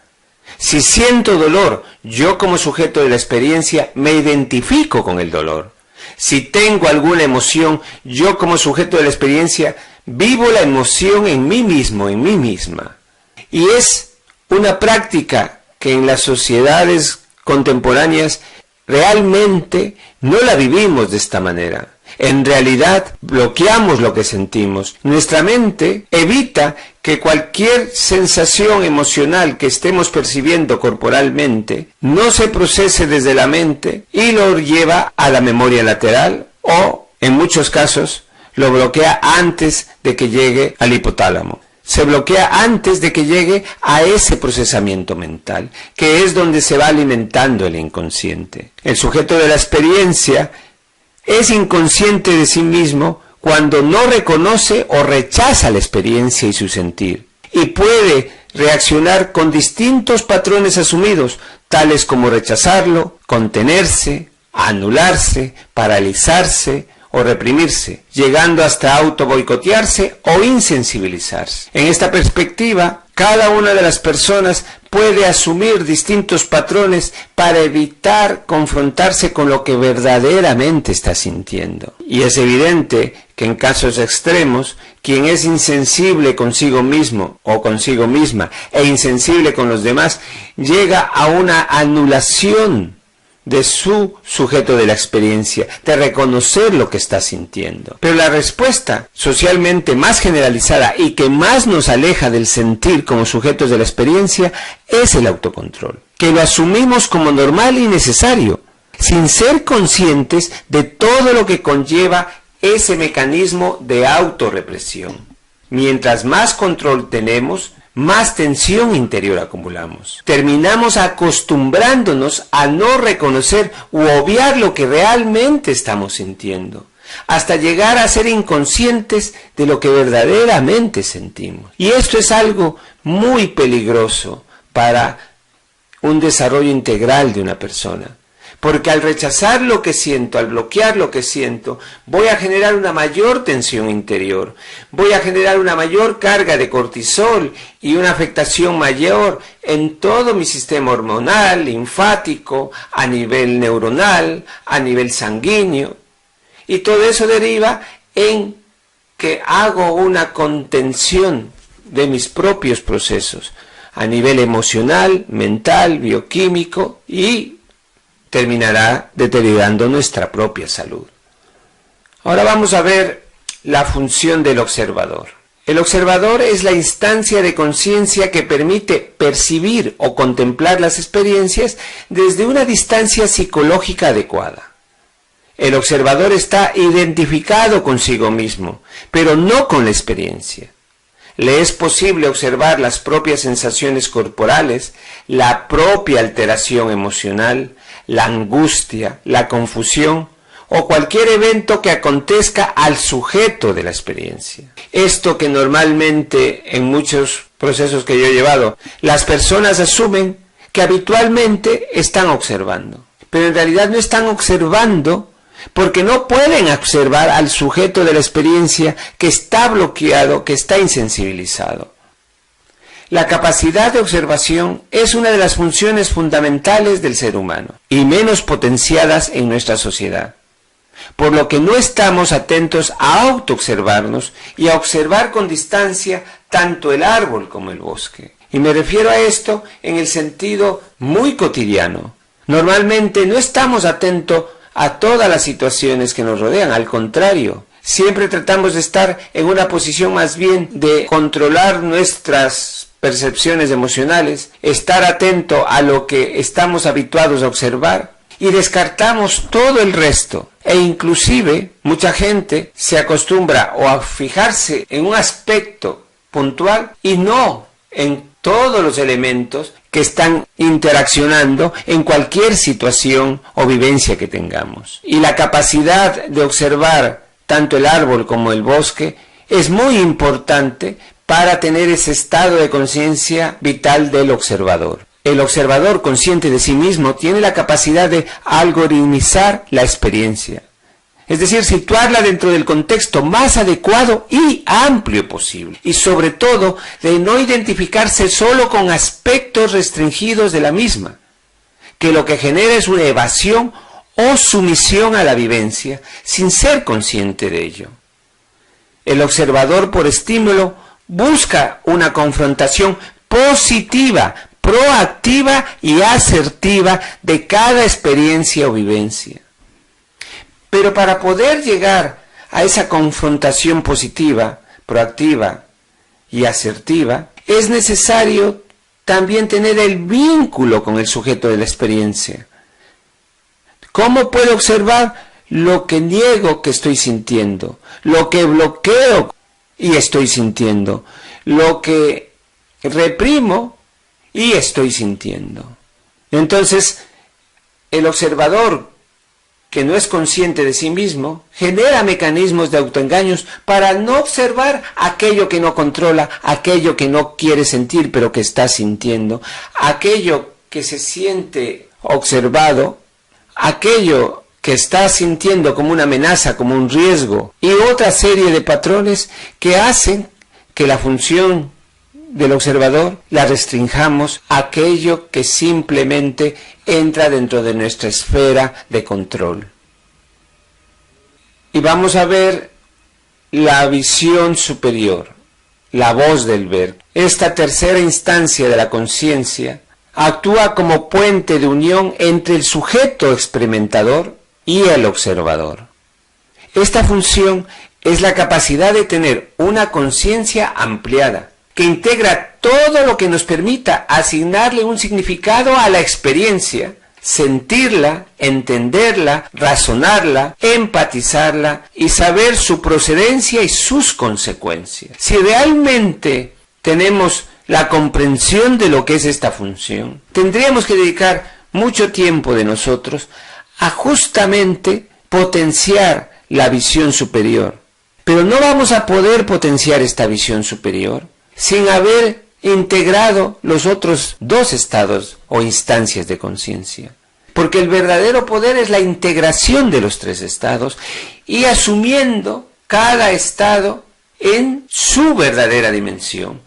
Si siento dolor, yo como sujeto de la experiencia me identifico con el dolor. Si tengo alguna emoción, yo como sujeto de la experiencia vivo la emoción en mí mismo, en mí misma. Y es una práctica que en las sociedades contemporáneas realmente no la vivimos de esta manera. En realidad bloqueamos lo que sentimos. Nuestra mente evita que cualquier sensación emocional que estemos percibiendo corporalmente no se procese desde la mente y lo lleva a la memoria lateral o, en muchos casos, lo bloquea antes de que llegue al hipotálamo. Se bloquea antes de que llegue a ese procesamiento mental, que es donde se va alimentando el inconsciente. El sujeto de la experiencia es inconsciente de sí mismo cuando no reconoce o rechaza la experiencia y su sentir, y puede reaccionar con distintos patrones asumidos, tales como rechazarlo, contenerse, anularse, paralizarse o reprimirse, llegando hasta autoboicotearse o insensibilizarse. En esta perspectiva, cada una de las personas puede asumir distintos patrones para evitar confrontarse con lo que verdaderamente está sintiendo. Y es evidente que en casos extremos, quien es insensible consigo mismo o consigo misma e insensible con los demás, llega a una anulación de su sujeto de la experiencia, de reconocer lo que está sintiendo. Pero la respuesta socialmente más generalizada y que más nos aleja del sentir como sujetos de la experiencia es el autocontrol, que lo asumimos como normal y necesario, sin ser conscientes de todo lo que conlleva ese mecanismo de autorrepresión. Mientras más control tenemos, más tensión interior acumulamos. Terminamos acostumbrándonos a no reconocer u obviar lo que realmente estamos sintiendo, hasta llegar a ser inconscientes de lo que verdaderamente sentimos. Y esto es algo muy peligroso para un desarrollo integral de una persona. Porque al rechazar lo que siento, al bloquear lo que siento, voy a generar una mayor tensión interior, voy a generar una mayor carga de cortisol y una afectación mayor en todo mi sistema hormonal, linfático, a nivel neuronal, a nivel sanguíneo. Y todo eso deriva en que hago una contención de mis propios procesos, a nivel emocional, mental, bioquímico y terminará deteriorando nuestra propia salud. Ahora vamos a ver la función del observador. El observador es la instancia de conciencia que permite percibir o contemplar las experiencias desde una distancia psicológica adecuada. El observador está identificado consigo mismo, pero no con la experiencia. Le es posible observar las propias sensaciones corporales, la propia alteración emocional, la angustia, la confusión o cualquier evento que acontezca al sujeto de la experiencia. Esto que normalmente en muchos procesos que yo he llevado, las personas asumen que habitualmente están observando, pero en realidad no están observando porque no pueden observar al sujeto de la experiencia que está bloqueado, que está insensibilizado. La capacidad de observación es una de las funciones fundamentales del ser humano y menos potenciadas en nuestra sociedad. por lo que no estamos atentos a autoobservarnos y a observar con distancia tanto el árbol como el bosque. Y me refiero a esto en el sentido muy cotidiano. Normalmente no estamos atentos a todas las situaciones que nos rodean, al contrario, siempre tratamos de estar en una posición más bien de controlar nuestras percepciones emocionales, estar atento a lo que estamos habituados a observar y descartamos todo el resto. E inclusive mucha gente se acostumbra o a fijarse en un aspecto puntual y no en todos los elementos que están interaccionando en cualquier situación o vivencia que tengamos. Y la capacidad de observar tanto el árbol como el bosque es muy importante para tener ese estado de conciencia vital del observador. El observador consciente de sí mismo tiene la capacidad de algoritmizar la experiencia, es decir, situarla dentro del contexto más adecuado y amplio posible, y sobre todo de no identificarse solo con aspectos restringidos de la misma, que lo que genera es una evasión o sumisión a la vivencia, sin ser consciente de ello. El observador por estímulo busca una confrontación positiva, proactiva y asertiva de cada experiencia o vivencia. Pero para poder llegar a esa confrontación positiva, proactiva y asertiva, es necesario también tener el vínculo con el sujeto de la experiencia. ¿Cómo puedo observar lo que niego que estoy sintiendo, lo que bloqueo y estoy sintiendo, lo que reprimo y estoy sintiendo? Entonces, el observador que no es consciente de sí mismo genera mecanismos de autoengaños para no observar aquello que no controla, aquello que no quiere sentir pero que está sintiendo, aquello que se siente observado, aquello que está sintiendo como una amenaza, como un riesgo, y otra serie de patrones que hacen que la función del observador la restringamos a aquello que simplemente entra dentro de nuestra esfera de control. Y vamos a ver la visión superior, la voz del ver. Esta tercera instancia de la conciencia actúa como puente de unión entre el sujeto experimentador y el observador. Esta función es la capacidad de tener una conciencia ampliada, que integra todo lo que nos permita asignarle un significado a la experiencia, sentirla, entenderla, razonarla, empatizarla y saber su procedencia y sus consecuencias. Si realmente tenemos la comprensión de lo que es esta función, tendríamos que dedicar mucho tiempo de nosotros a justamente potenciar la visión superior. Pero no vamos a poder potenciar esta visión superior sin haber integrado los otros dos estados o instancias de conciencia. Porque el verdadero poder es la integración de los tres estados y asumiendo cada estado en su verdadera dimensión.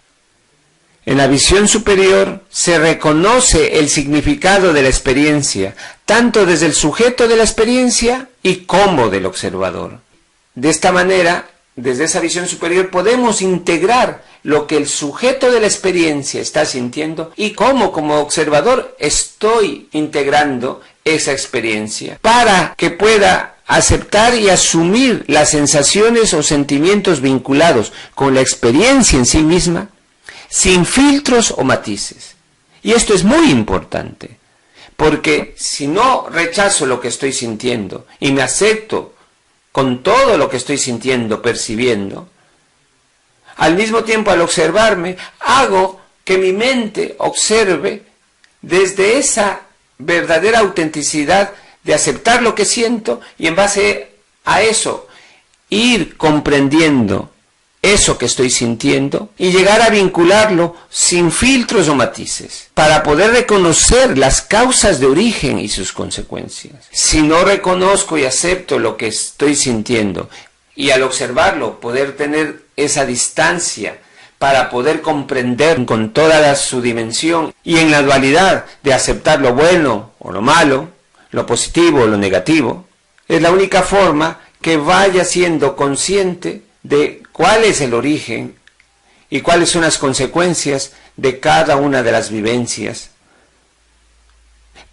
En la visión superior se reconoce el significado de la experiencia, tanto desde el sujeto de la experiencia y como del observador. De esta manera, desde esa visión superior podemos integrar lo que el sujeto de la experiencia está sintiendo y cómo como observador estoy integrando esa experiencia para que pueda aceptar y asumir las sensaciones o sentimientos vinculados con la experiencia en sí misma sin filtros o matices. Y esto es muy importante, porque si no rechazo lo que estoy sintiendo y me acepto con todo lo que estoy sintiendo, percibiendo, al mismo tiempo al observarme, hago que mi mente observe desde esa verdadera autenticidad de aceptar lo que siento y en base a eso ir comprendiendo eso que estoy sintiendo y llegar a vincularlo sin filtros o matices para poder reconocer las causas de origen y sus consecuencias. Si no reconozco y acepto lo que estoy sintiendo y al observarlo poder tener esa distancia para poder comprender con toda su dimensión y en la dualidad de aceptar lo bueno o lo malo, lo positivo o lo negativo, Es la única forma que vaya siendo consciente de cuál es el origen y cuáles son las consecuencias de cada una de las vivencias.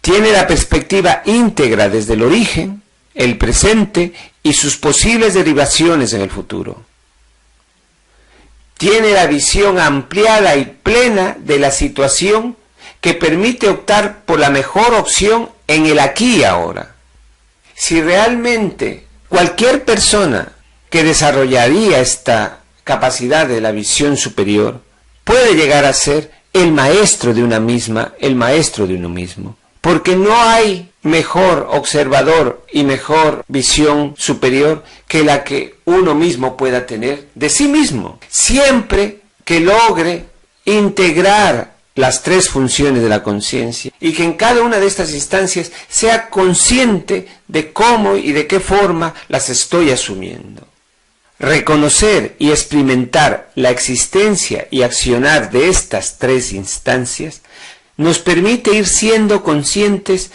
Tiene la perspectiva íntegra desde el origen, el presente y sus posibles derivaciones en el futuro. Tiene la visión ampliada y plena de la situación que permite optar por la mejor opción en el aquí y ahora. Si realmente cualquier persona que desarrollaría esta capacidad de la visión superior puede llegar a ser el maestro de una misma, el maestro de uno mismo. Porque no hay mejor observador y mejor visión superior que la que uno mismo pueda tener de sí mismo. Siempre que logre integrar las tres funciones de la conciencia y que en cada una de estas instancias sea consciente de cómo y de qué forma las estoy asumiendo. Reconocer y experimentar la existencia y accionar de estas tres instancias nos permite ir siendo conscientes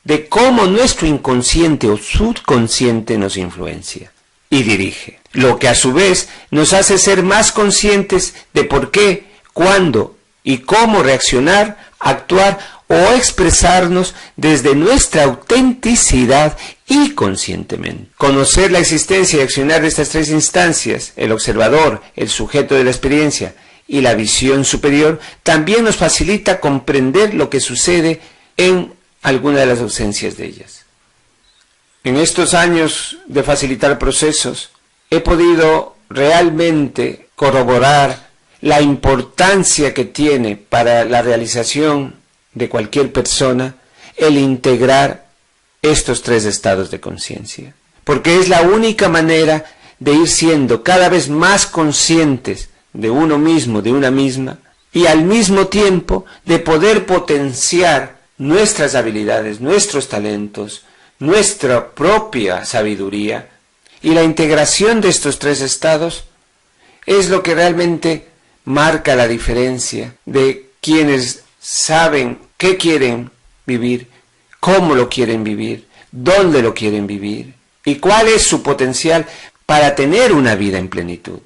de cómo nuestro inconsciente o subconsciente nos influencia y dirige, lo que a su vez nos hace ser más conscientes de por qué, cuándo y cómo reaccionar, actuar o expresarnos desde nuestra autenticidad y conscientemente. Conocer la existencia y accionar de estas tres instancias, el observador, el sujeto de la experiencia y la visión superior, también nos facilita comprender lo que sucede en alguna de las ausencias de ellas. En estos años de facilitar procesos, he podido realmente corroborar la importancia que tiene para la realización de cualquier persona el integrar estos tres estados de conciencia. Porque es la única manera de ir siendo cada vez más conscientes de uno mismo, de una misma, y al mismo tiempo de poder potenciar nuestras habilidades, nuestros talentos, nuestra propia sabiduría, y la integración de estos tres estados es lo que realmente marca la diferencia de quienes saben qué quieren vivir, cómo lo quieren vivir, dónde lo quieren vivir y cuál es su potencial para tener una vida en plenitud.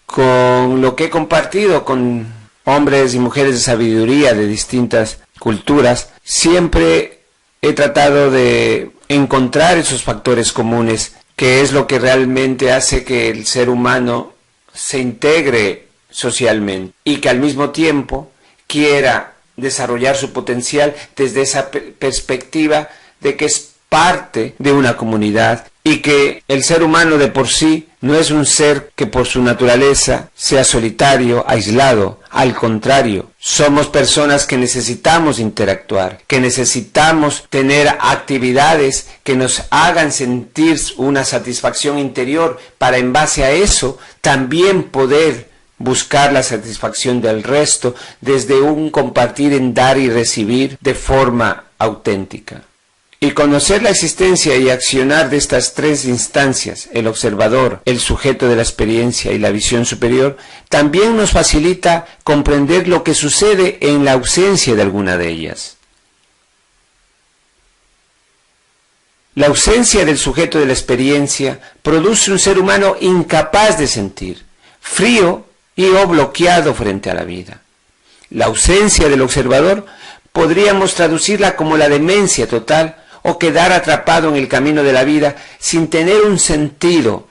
Con lo que he compartido con hombres y mujeres de sabiduría de distintas culturas, siempre he tratado de encontrar esos factores comunes, que es lo que realmente hace que el ser humano se integre socialmente y que al mismo tiempo quiera desarrollar su potencial desde esa perspectiva de que es parte de una comunidad y que el ser humano de por sí no es un ser que por su naturaleza sea solitario, aislado. Al contrario, somos personas que necesitamos interactuar, que necesitamos tener actividades que nos hagan sentir una satisfacción interior para en base a eso también poder buscar la satisfacción del resto desde un compartir en dar y recibir de forma auténtica. Y conocer la existencia y accionar de estas tres instancias, el observador, el sujeto de la experiencia y la visión superior, también nos facilita comprender lo que sucede en la ausencia de alguna de ellas. La ausencia del sujeto de la experiencia produce un ser humano incapaz de sentir, frío o bloqueado frente a la vida. La ausencia del observador podríamos traducirla como la demencia total o quedar atrapado en el camino de la vida sin tener un sentido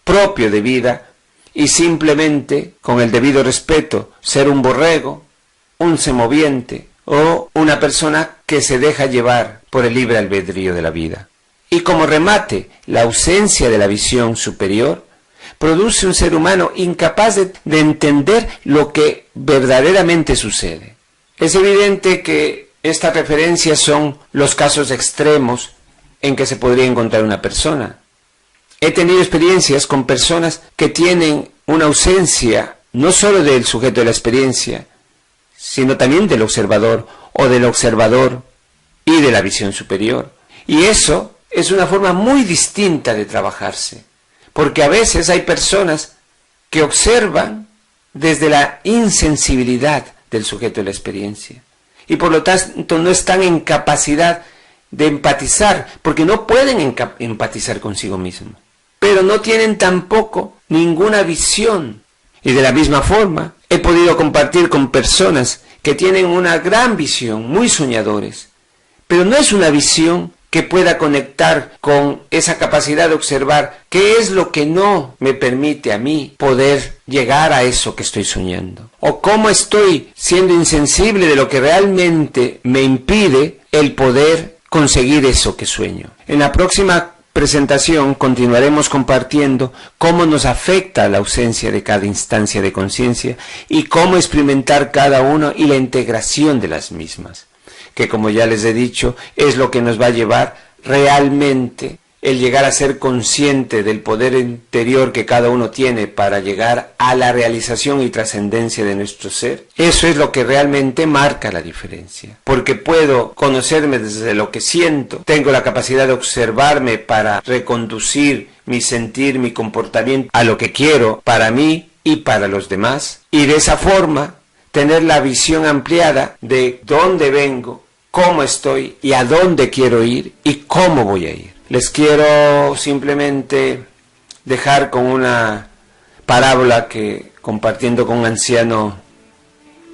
propio de vida y simplemente, con el debido respeto, ser un borrego, un semoviente o una persona que se deja llevar por el libre albedrío de la vida. Y como remate, la ausencia de la visión superior produce un ser humano incapaz de entender lo que verdaderamente sucede. Es evidente que estas referencias son los casos extremos en que se podría encontrar una persona. He tenido experiencias con personas que tienen una ausencia no solo del sujeto de la experiencia, sino también del observador o del observador y de la visión superior. Y eso es una forma muy distinta de trabajarse, porque a veces hay personas que observan desde la insensibilidad del sujeto de la experiencia y por lo tanto no están en capacidad de empatizar, porque no pueden empatizar consigo mismos, pero no tienen tampoco ninguna visión. Y de la misma forma, he podido compartir con personas que tienen una gran visión, muy soñadores, pero no es una visión que pueda conectar con esa capacidad de observar qué es lo que no me permite a mí poder llegar a eso que estoy soñando, o cómo estoy siendo insensible de lo que realmente me impide el poder conseguir eso que sueño. En la próxima presentación continuaremos compartiendo cómo nos afecta la ausencia de cada instancia de conciencia y cómo experimentar cada uno y la integración de las mismas, que como ya les he dicho es lo que nos va a llevar realmente el llegar a ser consciente del poder interior que cada uno tiene para llegar a la realización y trascendencia de nuestro ser. Eso es lo que realmente marca la diferencia, porque puedo conocerme desde lo que siento, tengo la capacidad de observarme para reconducir mi sentir, mi comportamiento a lo que quiero para mí y para los demás, y de esa forma tener la visión ampliada de dónde vengo, cómo estoy y a dónde quiero ir y cómo voy a ir. Les quiero simplemente dejar con una parábola que, compartiendo con un anciano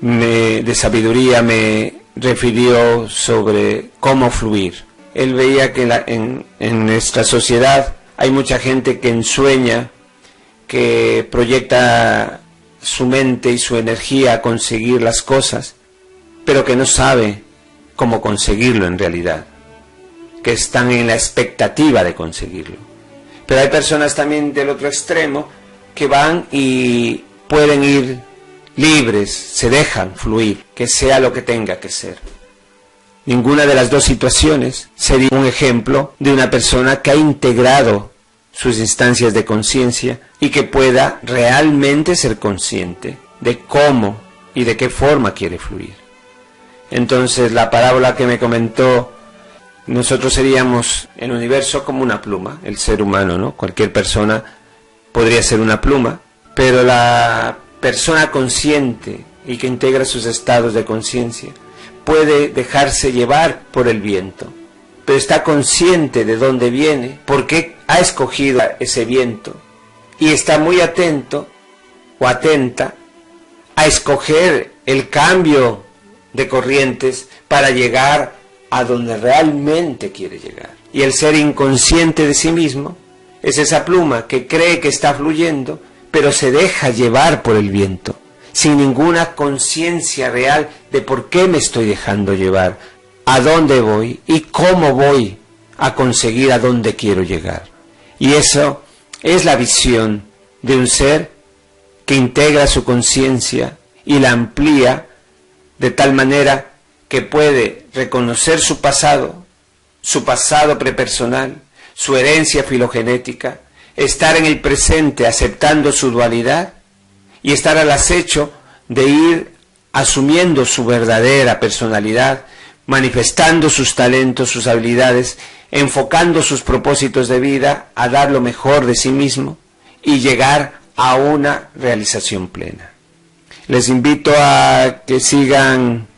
de sabiduría, me refirió sobre cómo fluir. Él veía que en nuestra sociedad hay mucha gente que ensueña, que proyecta su mente y su energía a conseguir las cosas, pero que no sabe cómo conseguirlo en realidad, que están en la expectativa de conseguirlo. Pero hay personas también del otro extremo que van y pueden ir libres, se dejan fluir, que sea lo que tenga que ser. Ninguna de las dos situaciones sería un ejemplo de una persona que ha integrado sus instancias de conciencia y que pueda realmente ser consciente de cómo y de qué forma quiere fluir. Entonces la parábola que me comentó, nosotros seríamos el universo como una pluma, el ser humano, ¿no? Cualquier persona podría ser una pluma, pero la persona consciente y que integra sus estados de conciencia puede dejarse llevar por el viento, pero está consciente de dónde viene, por qué ha escogido ese viento, y está muy atento o atenta a escoger el cambio de corrientes para llegar a donde realmente quiere llegar. Y el ser inconsciente de sí mismo es esa pluma que cree que está fluyendo, pero se deja llevar por el viento, sin ninguna conciencia real de por qué me estoy dejando llevar, a dónde voy y cómo voy a conseguir a dónde quiero llegar. Y eso es la visión de un ser que integra su conciencia y la amplía de tal manera que puede reconocer su pasado prepersonal, su herencia filogenética, estar en el presente aceptando su dualidad y estar al acecho de ir asumiendo su verdadera personalidad, manifestando sus talentos, sus habilidades, enfocando sus propósitos de vida a dar lo mejor de sí mismo y llegar a una realización plena. Les invito a que sigan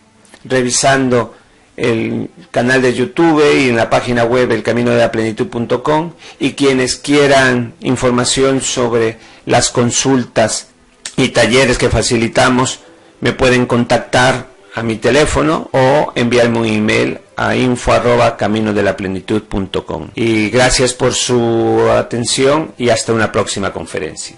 revisando el canal de YouTube y en la página web elcaminodelplenitud.com, y quienes quieran información sobre las consultas y talleres que facilitamos me pueden contactar a mi teléfono o enviarme un email a info@caminodelplenitud.com. Y gracias por su atención y hasta una próxima conferencia.